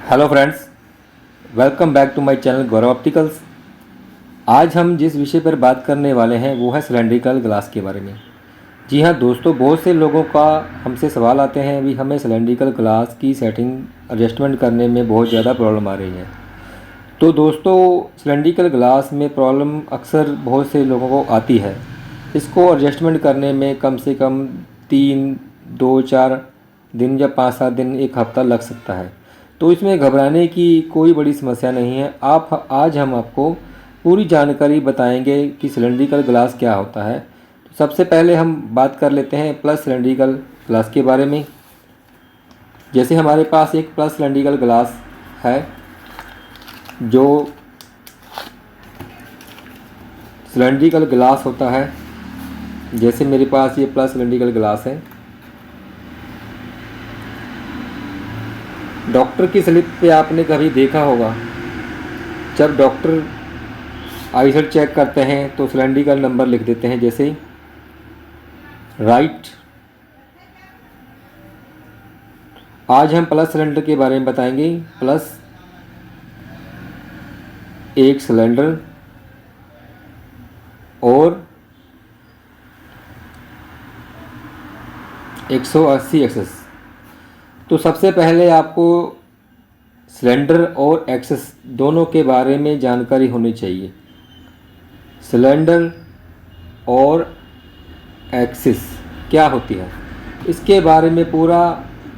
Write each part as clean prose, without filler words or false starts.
Hello friends, welcome back to my channel Gaurav opticals. आज हम जिस विषय पर बात करने वाले हैं वो है सिलेंड्रिकल ग्लास के बारे में। जी हाँ दोस्तों, बहुत से लोगों का हमसे सवाल आते हैं भी हमें सिलेंड्रिकल ग्लास की सेटिंग एडजस्टमेंट करने में बहुत ज़्यादा प्रॉब्लम आ रही है। तो दोस्तों, सिलेंड्रिकल ग्लास में प्रॉब्लम अक्सर बहुत से लोगों को आती है। इसको एडजस्टमेंट करने में कम से कम 3, 2, 4 दिन या 5, 7 दिन, एक हफ़्ता लग सकता है। तो इसमें घबराने की कोई बड़ी समस्या नहीं है। आज हम आपको पूरी जानकारी बताएंगे कि सिलेंड्रिकल ग्लास क्या होता है। तो सबसे पहले हम बात कर लेते हैं प्लस सिलेंड्रिकल ग्लास के बारे में। जैसे हमारे पास एक प्लस सिलेंड्रिकल ग्लास है, जो सिलेंड्रिकल ग्लास होता है। जैसे मेरे पास ये प्लस सिलेंड्रिकल ग्लास है। डॉक्टर की स्लिप पे आपने कभी देखा होगा, जब डॉक्टर आईसेट चेक करते हैं तो सिलेंड्रिकल नंबर लिख देते हैं, जैसे राइट। आज हम प्लस सिलेंडर के बारे में बताएंगे। प्लस एक सिलेंडर और 180 एक्सेस। तो सबसे पहले आपको सिलेंडर और एक्सेस दोनों के बारे में जानकारी होनी चाहिए। सिलेंडर और एक्सिस क्या होती है, इसके बारे में पूरा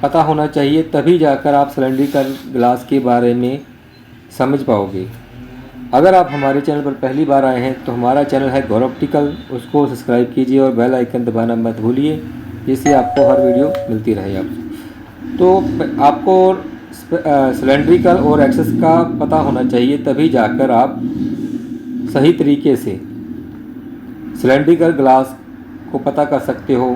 पता होना चाहिए, तभी जाकर आप सिलेंड्रिकल ग्लास के बारे में समझ पाओगे। अगर आप हमारे चैनल पर पहली बार आए हैं तो हमारा चैनल है गौरव ऑप्टिकल, उसको सब्सक्राइब कीजिए और बेल आइकन दबाना मत भूलिए, जिससे आपको हर वीडियो मिलती रहे। तो आपको सिलेंड्रिकल और एक्सेस का पता होना चाहिए, तभी जाकर आप सही तरीके से सिलेंड्रिकल ग्लास को पता कर सकते हो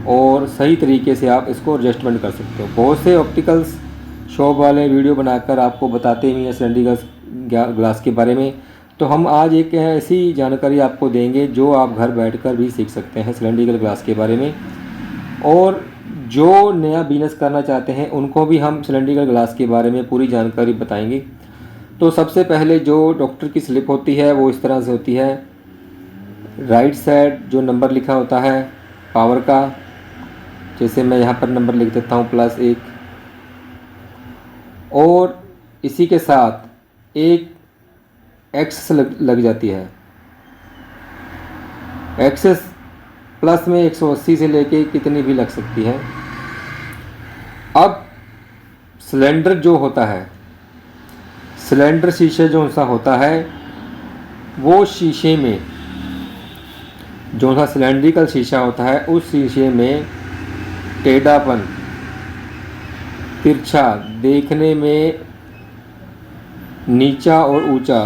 और सही तरीके से आप इसको एडजस्टमेंट कर सकते हो। बहुत से ऑप्टिकल्स शॉप वाले वीडियो बनाकर आपको बताते भी हैं सिलेंड्रिकल ग्लास के बारे में। तो हम आज एक ऐसी जानकारी आपको देंगे जो आप घर बैठकर भी सीख सकते हैं सिलेंड्रिकल ग्लास के बारे में। और जो नया बिजनेस करना चाहते हैं उनको भी हम सिलेंड्रिकल ग्लास के बारे में पूरी जानकारी बताएंगे। तो सबसे पहले जो डॉक्टर की स्लिप होती है वो इस तरह से होती है। राइट साइड जो नंबर लिखा होता है पावर का, जैसे मैं यहाँ पर नंबर लिख देता हूँ +1, और इसी के साथ एक एक्स लग जाती है। एक्सेस प्लस में 180 से लेके कितनी भी लग सकती है। अब सिलेंडर जो होता है, सिलेंडर शीशे जो सा होता है, वो शीशे में जो सा सिलेंड्रिकल शीशा होता है उस शीशे में टेढ़ापन, तिरछा, देखने में नीचा और ऊंचा।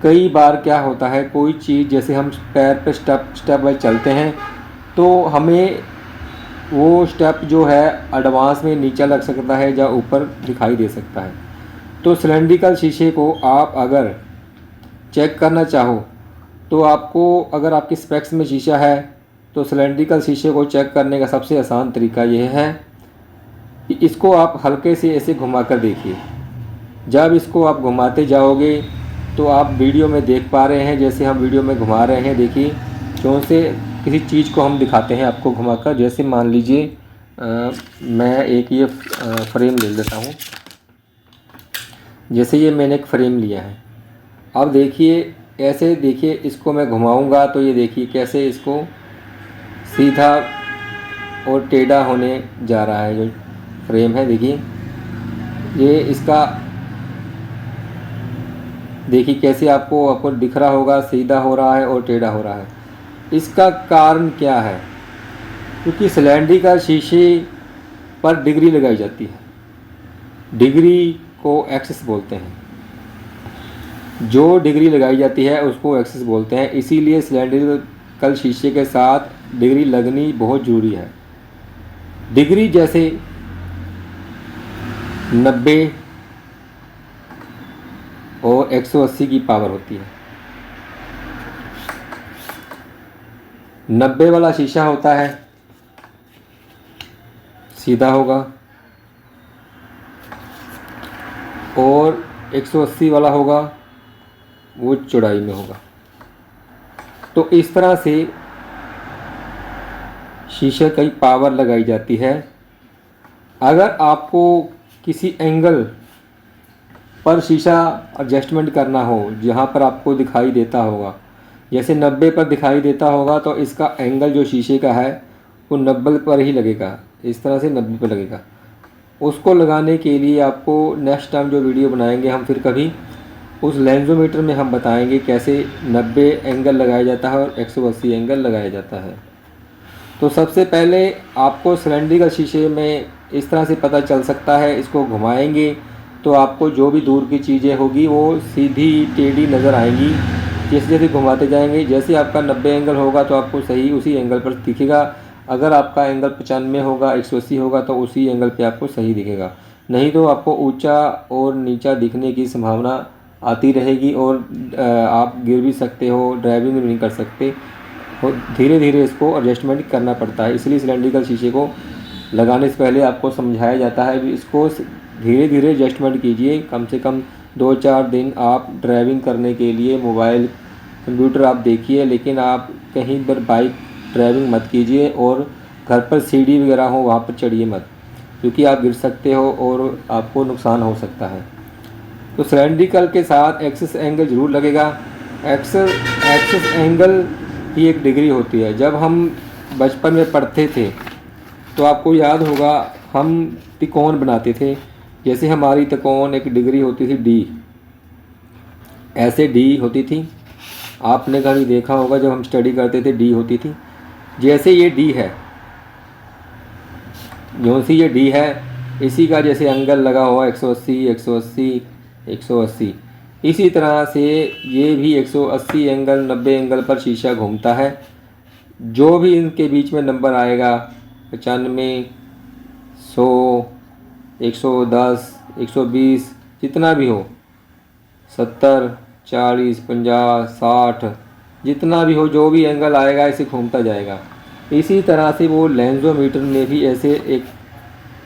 कई बार क्या होता है, कोई चीज़ जैसे हम पैर पे स्टेप बाय चलते हैं तो हमें वो स्टेप जो है एडवांस में नीचा लग सकता है या ऊपर दिखाई दे सकता है। तो सिलेंड्रिकल शीशे को आप अगर चेक करना चाहो तो आपको, अगर आपकी स्पेक्स में शीशा है तो सिलेंड्रिकल शीशे को चेक करने का सबसे आसान तरीका यह है कि इसको आप हल्के से ऐसे घुमा कर देखिए। जब इसको आप घुमाते जाओगे तो आप वीडियो में देख पा रहे हैं, जैसे हम वीडियो में घुमा रहे हैं, देखिए क्यों से किसी चीज़ को हम दिखाते हैं आपको घुमाकर। जैसे मान लीजिए मैं एक ये फ्रेम ले लेता हूँ। जैसे ये मैंने एक फ्रेम लिया है, अब देखिए ऐसे, देखिए इसको मैं घुमाऊंगा तो ये देखिए कैसे इसको सीधा और टेढ़ा होने जा रहा है। जो फ्रेम है देखिए, ये इसका देखिए कैसे आपको दिख रहा होगा, सीधा हो रहा है और टेढ़ा हो रहा है। इसका कारण क्या है? क्योंकि सिलेंड्रिकल शीशे पर डिग्री लगाई जाती है। डिग्री को एक्सिस बोलते हैं। जो डिग्री लगाई जाती है उसको एक्सिस बोलते हैं। इसीलिए सिलेंड्रिकल शीशे के साथ डिग्री लगनी बहुत ज़रूरी है। डिग्री जैसे 90 और 180 की पावर होती है। 90 वाला शीशा होता है, सीधा होगा। और 180 वाला होगा वो चौड़ाई में होगा। तो इस तरह से शीशे की पावर लगाई जाती है। अगर आपको किसी एंगल पर शीशा एडजस्टमेंट करना हो जहाँ पर आपको दिखाई देता होगा, जैसे 90 पर दिखाई देता होगा तो इसका एंगल जो शीशे का है वो 90 पर ही लगेगा, इस तरह से 90 पर लगेगा। उसको लगाने के लिए आपको नेक्स्ट टाइम जो वीडियो बनाएंगे हम फिर कभी, उस लेंसोमीटर में हम बताएंगे कैसे 90 एंगल लगाया जाता है और 180 एंगल लगाया जाता है। तो सबसे पहले आपको सिलेंडरिकल शीशे में इस तरह से पता चल सकता है, इसको घुमाएंगे तो आपको जो भी दूर की चीज़ें होगी वो सीधी टेढ़ी नज़र आएंगी। जैसे जैसे घुमाते जाएंगे, जैसे आपका 90 एंगल होगा तो आपको सही उसी एंगल पर दिखेगा। अगर आपका एंगल 95 होगा, 180 होगा तो उसी एंगल पे आपको सही दिखेगा। नहीं तो आपको ऊंचा और नीचा दिखने की संभावना आती रहेगी और आप गिर भी सकते हो, ड्राइविंग भी नहीं कर सकते। और धीरे धीरे इसको एडजस्टमेंट करना पड़ता है। इसलिए सिलेंडरिकल शीशे को लगाने से पहले आपको समझाया जाता है कि इसको धीरे धीरे एडजस्टमेंट कीजिए। कम से कम 2-4 दिन आप ड्राइविंग करने के लिए मोबाइल कंप्यूटर आप देखिए, लेकिन आप कहीं पर बाइक ड्राइविंग मत कीजिए और घर पर सीढ़ी वगैरह हो वहाँ पर चढ़िए मत, क्योंकि आप गिर सकते हो और आपको नुकसान हो सकता है। तो सिलेंड्रिकल के साथ एक्सिस एंगल ज़रूर लगेगा। एक्सिस एंगल की एक डिग्री होती है। जब हम बचपन में पढ़ते थे तो आपको याद होगा हम त्रिकोण बनाते थे। जैसे हमारी त्रिकोण एक डिग्री होती थी डी, ऐसे डी होती थी। आपने कभी देखा होगा जब हम स्टडी करते थे डी होती थी। जैसे ये डी है, जो सी ये डी है, इसी का जैसे एंगल लगा हुआ 180 180 180, इसी तरह से ये भी 180 एंगल 90 एंगल पर शीशा घूमता है। जो भी इनके बीच में नंबर आएगा 95 100 110 120 जितना भी हो, 70 40 50 60 जितना भी हो, जो भी एंगल आएगा इसे घूमता जाएगा। इसी तरह से वो लेंसोमीटर में भी ऐसे एक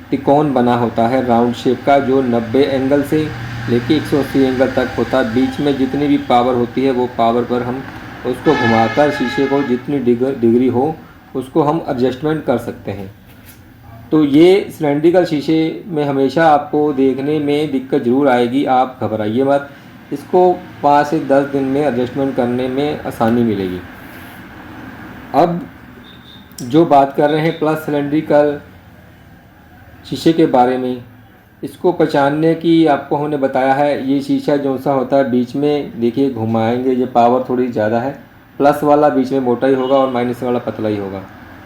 त्रिकोण बना होता है राउंड शेप का, जो 90 एंगल से लेके 180 एंगल तक होता है। बीच में जितनी भी पावर होती है वो पावर पर हम उसको घुमाकर शीशे को जितनी डिग्री हो उसको हम एडजस्टमेंट कर सकते हैं। तो ये सिलेंड्रिकल शीशे में हमेशा आपको देखने में दिक्कत ज़रूर आएगी, आप घबराइए मत। इसको 5 से 10 दिन में एडजस्टमेंट करने में आसानी मिलेगी। अब जो बात कर रहे हैं प्लस सिलेंड्रिकल शीशे के बारे में, इसको पहचानने की आपको हमने बताया है। ये शीशा जो सा होता है बीच में देखिए घुमाएंगे, ये पावर थोड़ी ज़्यादा है। प्लस वाला बीच में मोटा ही होगा और माइनस वाला पतला ही होगा।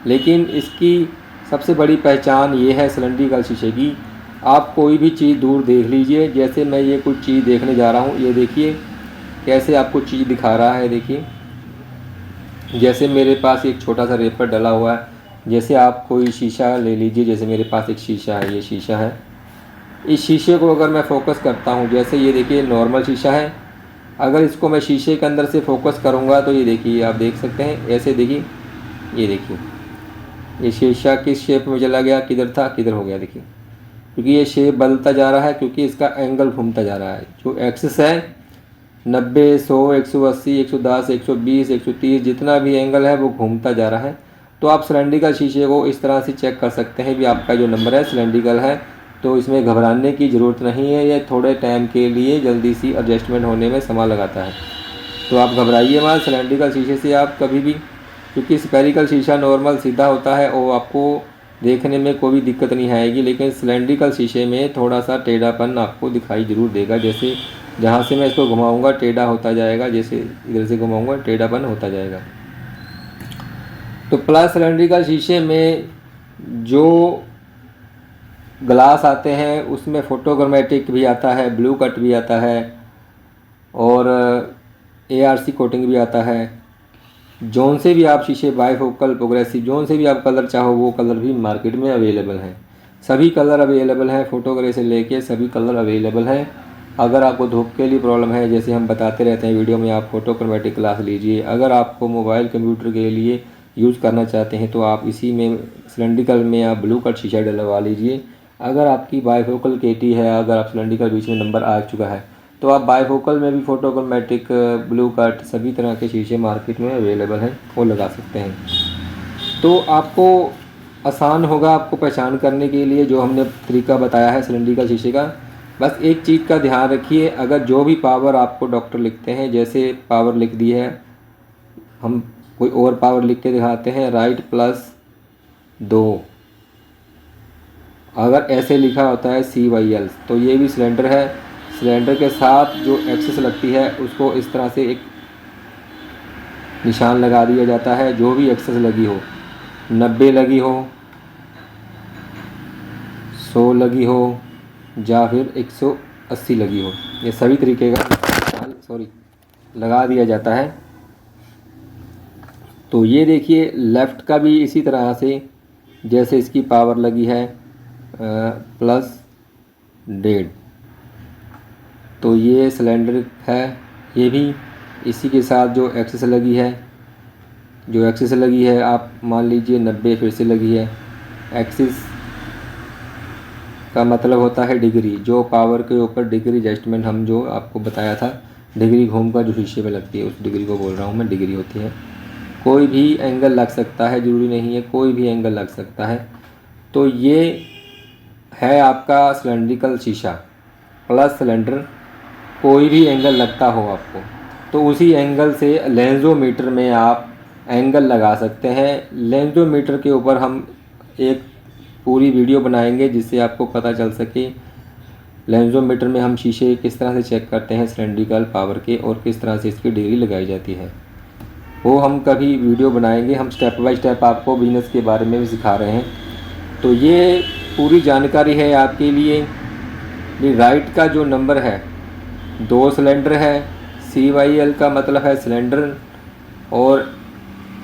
लेकिन इसकी सबसे बड़ी पहचान ये है सिलेंड्रिकल शीशे की, आप कोई भी चीज़ दूर देख लीजिए। जैसे मैं ये कुछ चीज़ देखने जा रहा हूँ, ये देखिए कैसे आपको चीज़ दिखा रहा है। देखिए जैसे मेरे पास एक छोटा सा रेपर डला हुआ है। जैसे आप कोई शीशा ले लीजिए, जैसे मेरे पास एक शीशा है, ये शीशा है। इस शीशे को अगर मैं फोकस करता हूँ, जैसे ये देखिए नॉर्मल शीशा है, अगर इसको मैं शीशे के अंदर से फोकस करूँगा तो ये देखिए आप देख सकते हैं। ऐसे देखिए, ये देखिए ये शीशा किस शेप में चला गया, किधर था किधर हो गया। देखिए क्योंकि ये शेप बदलता जा रहा है, क्योंकि इसका एंगल घूमता जा रहा है। जो एक्सिस है 90 100 180 110 120 130 जितना भी एंगल है वो घूमता जा रहा है। तो आप सिलेंड्रिकल शीशे को इस तरह से चेक कर सकते हैं कि आपका जो नंबर है सिलेंड्रिकल है। तो इसमें घबराने की ज़रूरत नहीं है। यह थोड़े टाइम के लिए जल्दी सी एडजस्टमेंट होने में समय लगाता है। तो आप घबराइए मत सिलेंड्रिकल शीशे से आप कभी भी, क्योंकि स्फेरिकल शीशा नॉर्मल सीधा होता है और आपको देखने में कोई भी दिक्कत नहीं आएगी। लेकिन सिलेंड्रिकल शीशे में थोड़ा सा टेढ़ापन आपको दिखाई ज़रूर देगा। जैसे जहाँ से मैं इसको घुमाऊंगा टेढ़ा होता जाएगा, जैसे इधर से घुमाऊंगा टेढ़ापन होता जाएगा। तो प्लस सिलेंड्रिकल शीशे में जो ग्लास आते हैं उसमें फोटोक्रोमेटिक भी आता है, ब्लू कट भी आता है और ARC कोटिंग भी आता है। जोन से भी आप शीशे बाईफोकल प्रोग्रेसिव जोन से भी आप कलर चाहो वो कलर भी मार्केट में अवेलेबल हैं। सभी कलर अवेलेबल हैं, फोटोग्राफी से लेके सभी कलर अवेलेबल हैं। अगर आपको धूप के लिए प्रॉब्लम है, जैसे हम बताते रहते हैं वीडियो में, आप फोटोक्रोमेटिक ग्लास लीजिए। अगर आपको मोबाइल कंप्यूटर के लिए यूज़ करना चाहते हैं तो आप इसी में सिलेंड्रिकल में आप ब्लू कट शीशा डलवा लीजिए। अगर आपकी बाईफोकल केटी है, अगर आप सिलेंड्रिकल बीच में नंबर आ चुका है, तो आप बाईफोकल में भी फोटोक्रोमैटिक, ब्लू कट सभी तरह के शीशे मार्केट में अवेलेबल हैं, वो लगा सकते हैं। तो आपको आसान होगा आपको पहचान करने के लिए जो हमने तरीका बताया है सिलेंड्रिकल शीशे का। बस एक चीज़ का ध्यान रखिए, अगर जो भी पावर आपको डॉक्टर लिखते हैं, जैसे पावर लिख दी है, हम कोई और पावर लिख के दिखाते हैं, राइट +2, अगर ऐसे लिखा होता है CYL, तो ये भी सिलेंडर है। सिलेंडर के साथ जो एक्सिस लगती है उसको इस तरह से एक निशान लगा दिया जाता है। जो भी एक्सिस लगी हो, 90 लगी हो, 100 लगी हो, या फिर 180 लगी हो, ये सभी तरीके का लगा दिया जाता है। तो ये देखिए लेफ़्ट का भी इसी तरह से, जैसे इसकी पावर लगी है +1.5, तो ये सिलेंडर है। ये भी इसी के साथ जो एक्सिस लगी है, आप मान लीजिए 90 फिर से लगी है। एक्सिस का मतलब होता है डिग्री, जो पावर के ऊपर डिग्री एडजस्टमेंट हम जो आपको बताया था, डिग्री घूमकर जो शीशे में लगती है उस डिग्री को बोल रहा हूँ मैं, डिग्री होती है। कोई भी एंगल लग सकता है, ज़रूरी नहीं है, कोई भी एंगल लग सकता है। तो ये है आपका सिलेंड्रिकल शीशा प्लस सिलेंडर। कोई भी एंगल लगता हो आपको, तो उसी एंगल से लेंसोमीटर में आप एंगल लगा सकते हैं। लेंसोमीटर के ऊपर हम एक पूरी वीडियो बनाएंगे जिससे आपको पता चल सके लेंसोमीटर में हम शीशे किस तरह से चेक करते हैं सिलेंड्रिकल पावर के, और किस तरह से इसकी डिग्री लगाई जाती है। वो हम कभी वीडियो बनाएंगे। हम स्टेप बाय स्टेप आपको बिजनेस के बारे में भी सिखा रहे हैं। तो ये पूरी जानकारी है आपके लिए। ये राइट का जो नंबर है, 2 सिलेंडर है, CYL का मतलब है सिलेंडर, और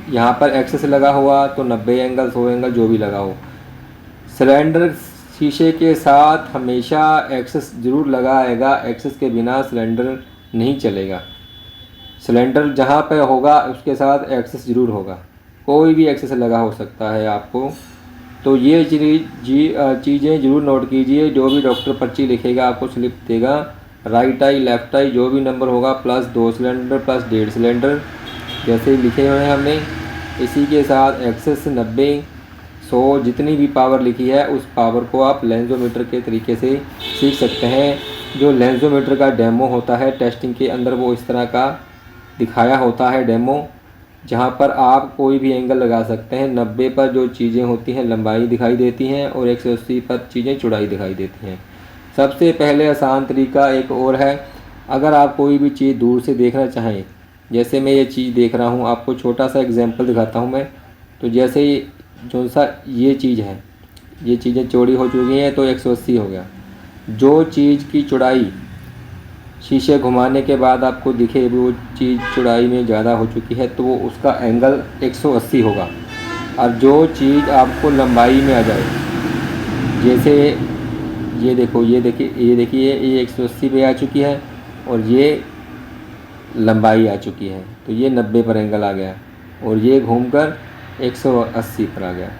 यहाँ पर एक्सेस लगा हुआ तो 90 एंगल, 100 एंगल जो भी लगा हो। सिलेंडर शीशे के साथ हमेशा एक्सेस ज़रूर लगा आएगा, एक्सेस के बिना सिलेंडर नहीं चलेगा। सिलेंडर जहाँ पे होगा उसके साथ एक्सेस ज़रूर होगा, कोई भी एक्सेस लगा हो सकता है आपको। तो ये चीज़ें ज़रूर नोट कीजिए। जो भी डॉक्टर पर्ची लिखेगा, आपको स्लिप देगा, राइट आई लेफ़्ट आई जो भी नंबर होगा, +2 सिलेंडर +1.5 सिलेंडर जैसे लिखे हुए हैं हमने, इसी के साथ एक्सेस 90, 100 जितनी भी पावर लिखी है उस पावर को आप लेंसोमीटर के तरीके से सीख सकते हैं। जो लेंसोमीटर का डेमो होता है टेस्टिंग के अंदर, वो इस तरह का दिखाया होता है डेमो, जहाँ पर आप कोई भी एंगल लगा सकते हैं। 90 पर जो चीज़ें होती हैं लंबाई दिखाई देती हैं, और 180 पर चीज़ें चौड़ाई दिखाई देती हैं। सबसे पहले आसान तरीका एक और है, अगर आप कोई भी चीज़ दूर से देखना चाहें, जैसे मैं ये चीज़ देख रहा हूँ, आपको छोटा सा एग्जांपल दिखाता हूँ मैं। तो जैसे जो सा ये चीज़ है, ये चीज़ें चौड़ी हो चुकी हैं तो 180 हो गया। जो चीज़ की चौड़ाई शीशे घुमाने के बाद आपको दिखे वो चीज़ चौड़ाई में ज़्यादा हो चुकी है तो वो उसका एंगल 180 होगा। और जो चीज़ आपको लंबाई में आ जाए, जैसे ये देखो, ये देखिए ये 180 पे आ चुकी है और ये लंबाई आ चुकी है, तो ये 90 पर एंगल आ गया, और ये घूमकर 180 पर आ गया।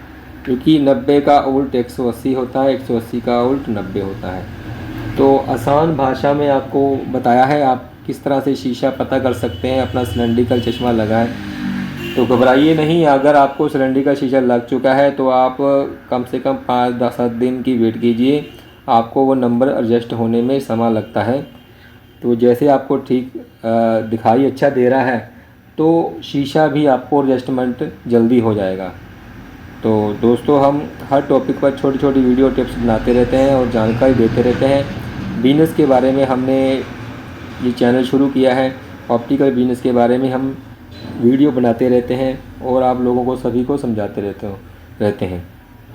क्योंकि 90 का उल्ट 180 होता है, 180 का उल्ट 90 होता है। तो आसान भाषा में आपको बताया है आप किस तरह से शीशा पता कर सकते हैं, अपना सिलेंड्रिकल चश्मा लगाएं। तो घबराइए नहीं, अगर आपको सिलेंड्रिकल शीशा लग चुका है तो आप कम से कम 5-7 दिन की वेट कीजिए, आपको वो नंबर एडजस्ट होने में समय लगता है। तो जैसे आपको ठीक दिखाई अच्छा दे रहा है तो शीशा भी आपको एडजस्टमेंट जल्दी हो जाएगा। तो दोस्तों, हम हर टॉपिक पर छोटी छोटी वीडियो टिप्स बनाते रहते हैं और जानकारी देते रहते हैं। बिजनेस के बारे में हमने ये चैनल शुरू किया है, ऑप्टिकल बिजनेस के बारे में हम वीडियो बनाते रहते हैं और आप लोगों को सभी को समझाते रहते हैं।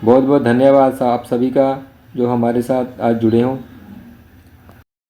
बहुत बहुत धन्यवाद आप सभी का जो हमारे साथ आज जुड़े हों।